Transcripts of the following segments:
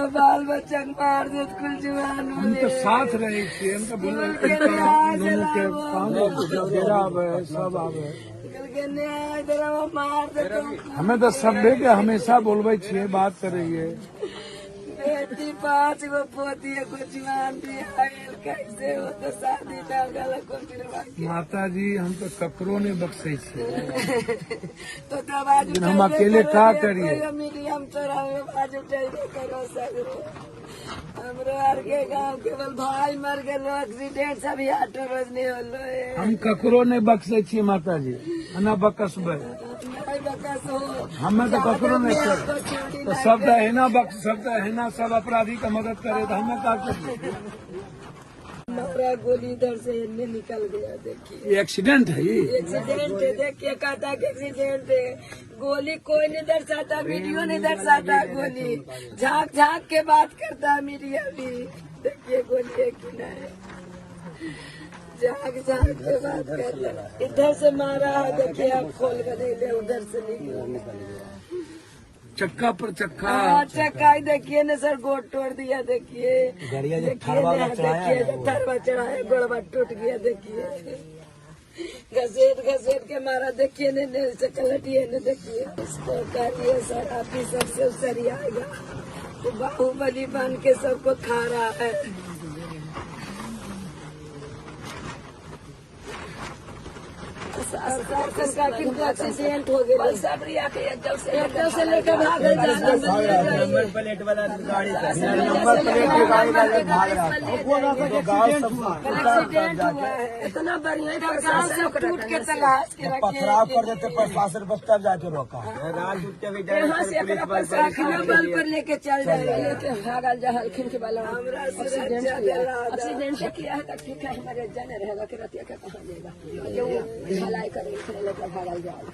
बाल बच्चा मार दे कुल जवान हम तो साथ रहे थे, हम तो बोले डेरा आवे सब आवे मार दे हमें तो सब के हमेशा बोलबे छे, बात करिए। बेटी 5 गो पोती को जवान दिया कैसे हो तो शादी डाल को माता जी हम तो ककरो ने बख्शे छे। तो दवाज हम अकेले का करिए। मीडियम चोरा आज उठेबे करो सगरो हमरो आर के गांव केवल भाई मर गए एक्सीडेंट से भी 8 रोज नहीं होलो हम ककरो ने बख्शे छे माता जी, ना बकसबे हमें तो ककरो नहीं कर तो सब तो है ना बख्श, सब तो है ना, सब अपराधी का मदद करे तो हमें का करिए। हमारा गोली इधर से इनमें निकल गया, देखिए ये एक्सीडेंट है, ये एक्सीडेंट है। देखिए कहता कि एक्सीडेंट है, गोली कोई नहीं दर्शाता, वीडियो नहीं दर्शाता, गोली झांक झांक के बात करता है मीडिया भी। देखिए गोली है कि नहीं, झांक झांक के बात करता है। इधर से मारा है, देखिए आप खोल कर नहीं दे, उधर से नहीं चक्का पर चक्का। चक्का ही देखिए न सर, गोड़ तोड़ दिया। देखिए देखिए थरवा चढ़ाया, गोड़वा टूट गया। देखिए घसेट घसेट के मारा। देखिए न कलटिए न, देखिए इसको करिए सर ऑफिसर से सरियाएगा तो बाहुबली बन के सबको खा रहा है। एक्सीडेंट हो गया, एकदम से लेकर भागल नंबर प्लेट वाला गाड़ी था, नंबर प्लेट की गाड़ी एक्सीडेंट हुआ है। इतना बढ़िया टूट के तलाश के पथराव कर देते, प्रशासन बस तब जाके रोका। यहाँ से बल पर लेके चल जाएगा, भागल जहलखिन के वाला एक्सीडेंट से किया है। ठीक है, हमारे जाने रहेगा कि रतिया का कहाँ लेगा, भलाई करेगा भागल जाएगा।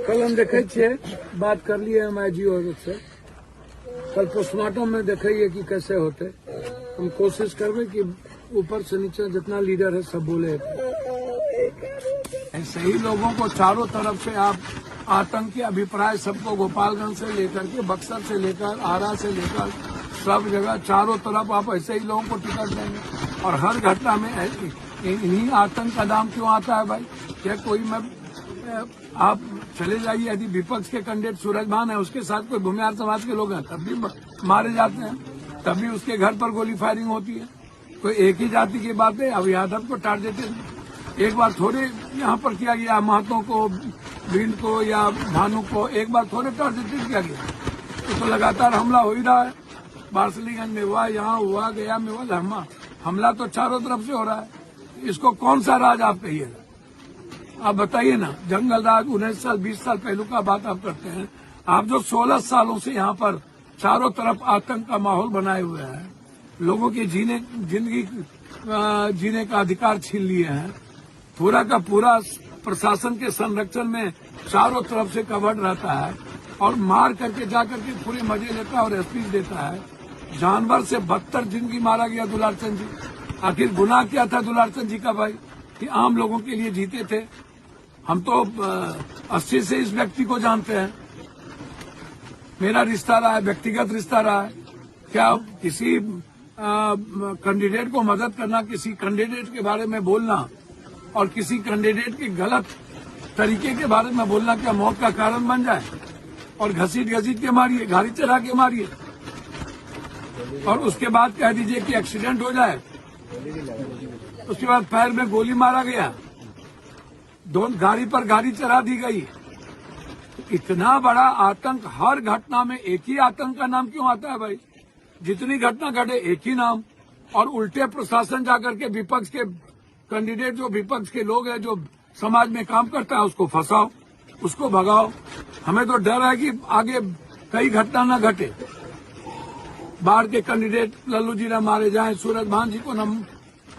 कल हम देखे छे, बात कर लिए हम आईजी औरत से, कल पोस्टमार्टम में देखिए कि कैसे होते। हम कोशिश करबे कि ऊपर से नीचे जितना लीडर है सब बोले। ऐसे ही लोगों को चारों तरफ से आप आतंकी अभिप्राय सबको गोपालगंज से लेकर के बक्सर से लेकर आरा से लेकर सब जगह चारों तरफ आप ऐसे ही लोगों को टिकट देंगे। और हर घटना में इन्हीं आतंक का नाम क्यों आता है भाई? क्या कोई मैं आप चले जाइए, यदि विपक्ष के कैंडिडेट सूरजभान है, उसके साथ कोई भूमिहार समाज के लोग हैं, तब भी मारे जाते हैं, तब भी उसके घर पर गोली फायरिंग होती है। कोई एक ही जाति की बात है। अब यादव को टारगेटेड एक बार थोड़े यहाँ पर किया गया, महतो को, भिंड को या भानु को एक बार थोड़े टारगेटेड किया गया। तो लगातार हमला हो ही रहा है। बारसलीगंज में हुआ, यहाँ हुआ, गया में हुआ, हमला तो चारों तरफ से हो रहा है। इसको कौन सा राज आप कहिएगा? आप बताइए ना। जंगल राज 19 साल 20 साल पहलू का बात आप करते हैं। आप जो 16 सालों से यहाँ पर चारों तरफ आतंक का माहौल बनाए हुए हैं, लोगों की जिंदगी जीने का अधिकार छीन लिए हैं, पूरा का पूरा प्रशासन के संरक्षण में चारों तरफ से कवर्ड रहता है और मार करके जाकर के पूरे मजे लेता है और स्पीच देता है। जानवर से बदतर जिंदगी मारा गया दुलारचंद जी। आखिर गुनाह क्या था दुलारचंद जी का भाई कि आम लोगों के लिए जीते थे? हम तो 80 से इस व्यक्ति को जानते हैं। मेरा रिश्ता रहा है, व्यक्तिगत रिश्ता रहा है। क्या किसी कैंडिडेट को मदद करना, किसी कैंडिडेट के बारे में बोलना और किसी कैंडिडेट के गलत तरीके के बारे में बोलना क्या मौत का कारण बन जाए? और घसीट घसीट के मारिए, गाड़ी चढ़ा के मारिए और उसके बाद कह दीजिए कि एक्सीडेंट हो जाए। उसके बाद पैर में गोली मारा गया, गाड़ी पर गाड़ी चढ़ा दी गई। इतना बड़ा आतंक, हर घटना में एक ही आतंक का नाम क्यों आता है भाई? जितनी घटना घटे एक ही नाम, और उल्टे प्रशासन जाकर के विपक्ष के कैंडिडेट, जो विपक्ष के लोग हैं, जो समाज में काम करता है, उसको फंसाओ, उसको भगाओ। हमें तो डर है कि आगे कई घटना न घटे, बाढ़ के कैंडिडेट लल्लू जी न मारे जाएं, सूरजभान जी को न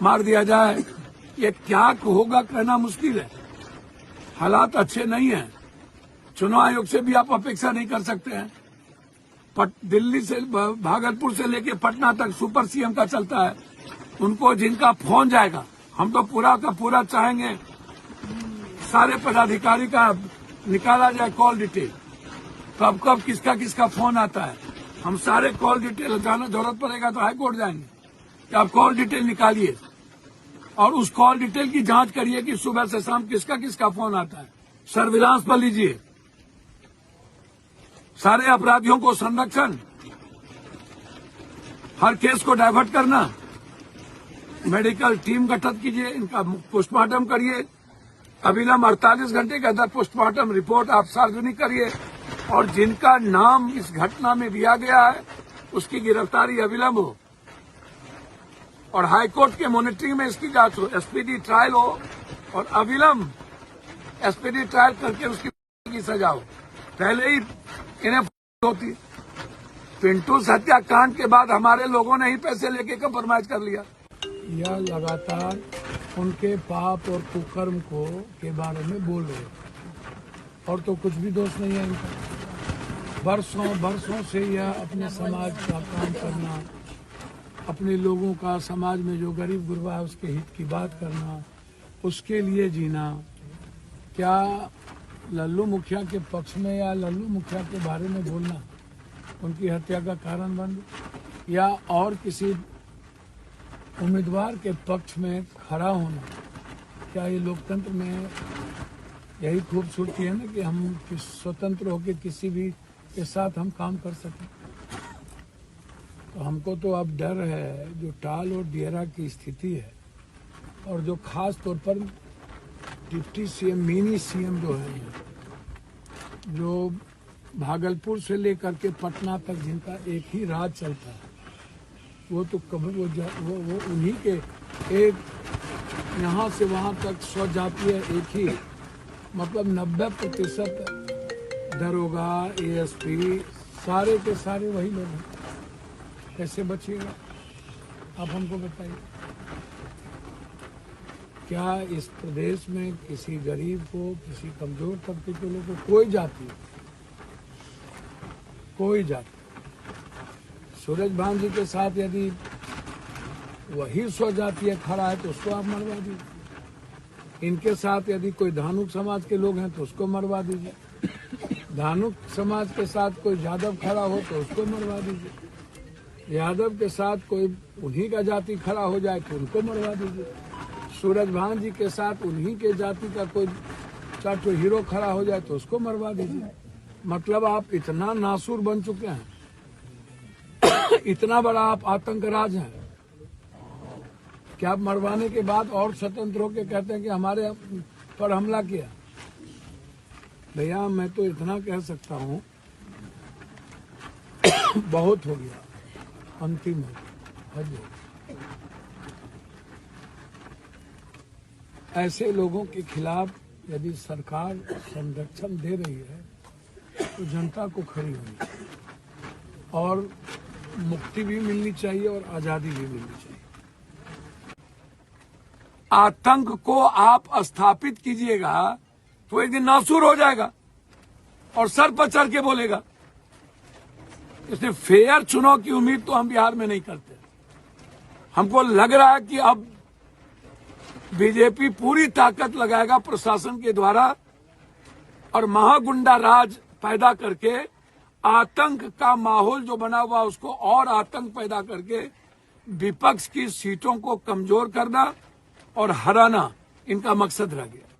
मार दिया जाए। ये क्या होगा कहना मुश्किल है। हालात अच्छे नहीं हैं। चुनाव आयोग से भी आप अपेक्षा नहीं कर सकते हैं। दिल्ली से, भागलपुर से लेके पटना तक सुपर सीएम का चलता है। उनको जिनका फोन जाएगा, हम तो पूरा का पूरा चाहेंगे सारे पदाधिकारी का निकाला जाए कॉल डिटेल, कब कब किसका किसका फोन आता है, हम सारे कॉल डिटेल जाना, जरूरत पड़ेगा तो हाई कोर्ट जाएंगे कि आप कॉल डिटेल निकालिए और उस कॉल डिटेल की जांच करिए कि सुबह से शाम किसका किसका फोन आता है। सर्विलांस पर लीजिए, सारे अपराधियों को संरक्षण, हर केस को डाइवर्ट करना, मेडिकल टीम गठित कीजिए, इनका पोस्टमार्टम करिए, अविलंब 48 घंटे के अंदर पोस्टमार्टम रिपोर्ट आप सार्वजनिक करिए और जिनका नाम इस घटना में दिया गया है उसकी गिरफ्तारी अविलंब हो और हाईकोर्ट के मॉनिटरिंग में इसकी जांच हो, एसपीडी ट्रायल हो और अविलंब एसपीडी ट्रायल करके उसकी सजा हो। पहले ही इन्हें होती। पिंटू हत्याकांड के बाद हमारे लोगों ने ही पैसे लेके कंप्रोमाइज कर लिया। यह लगातार उनके पाप और कुकर्म को के बारे में बोल रहे और तो कुछ भी दोष नहीं है इनका। बरसों से यह अपने समाज का काम करना, अपने लोगों का, समाज में जो गरीब गुरबा है उसके हित की बात करना, उसके लिए जीना। क्या लल्लू मुखिया के पक्ष में या लल्लू मुखिया के बारे में बोलना उनकी हत्या का कारण बन या और किसी उम्मीदवार के पक्ष में खड़ा होना, क्या ये लोकतंत्र में यही खूबसूरती है ना कि हम स्वतंत्र होकर किसी भी के साथ हम काम कर सकें। तो हमको तो अब डर है जो टाल और दियरा की स्थिति है और जो खास तौर पर डिप्टी सीएम, मिनी सीएम जो है, जो भागलपुर से लेकर के पटना तक जिनका एक ही राज चलता है, वो तो कभी वो उन्हीं के एक यहाँ से वहाँ तक स्वजातीय एक ही, मतलब 90% दरोगा, एएसपी सारे के सारे वही लोग हैं। कैसे बचिएगा आप हमको बताइए। क्या इस प्रदेश में किसी गरीब को, किसी कमजोर तबके के लोग को कोई जाति सूरज भान जी के साथ यदि वही स्वजातीय खड़ा है तो उसको आप मरवा दीजिए। इनके साथ यदि कोई धानुक समाज के लोग हैं तो उसको मरवा दीजिए। धानुक समाज के साथ कोई यादव खड़ा हो तो उसको मरवा दीजिए। यादव के साथ कोई उन्हीं का जाति खड़ा हो जाए तो उनको मरवा दीजिए। सूरज भान जी के साथ उन्हीं के जाति का कोई चाहे हीरो खड़ा हो जाए तो उसको मरवा दीजिए। मतलब आप इतना नासूर बन चुके हैं, इतना बड़ा आप आतंकराज हैं कि आप मरवाने के बाद और स्वतंत्र होकर कहते हैं कि हमारे पर हमला किया। भैया मैं तो इतना कह सकता हूं, बहुत हो गया, अंतिम हो गया, हद हो गया। ऐसे लोगों के खिलाफ यदि सरकार संरक्षण दे रही है तो जनता को खड़ी होनी चाहिए और मुक्ति भी मिलनी चाहिए और आजादी भी मिलनी चाहिए। आतंक को आप स्थापित कीजिएगा तो एक दिन नासूर हो जाएगा और सर पर चढ़ के बोलेगा। इसलिए फेयर चुनाव की उम्मीद तो हम बिहार में नहीं करते। हमको लग रहा है कि अब बीजेपी पूरी ताकत लगाएगा प्रशासन के द्वारा और महागुंडा राज पैदा करके आतंक का माहौल जो बना हुआ उसको और आतंक पैदा करके विपक्ष की सीटों को कमजोर करना और हराना इनका मकसद रह गया।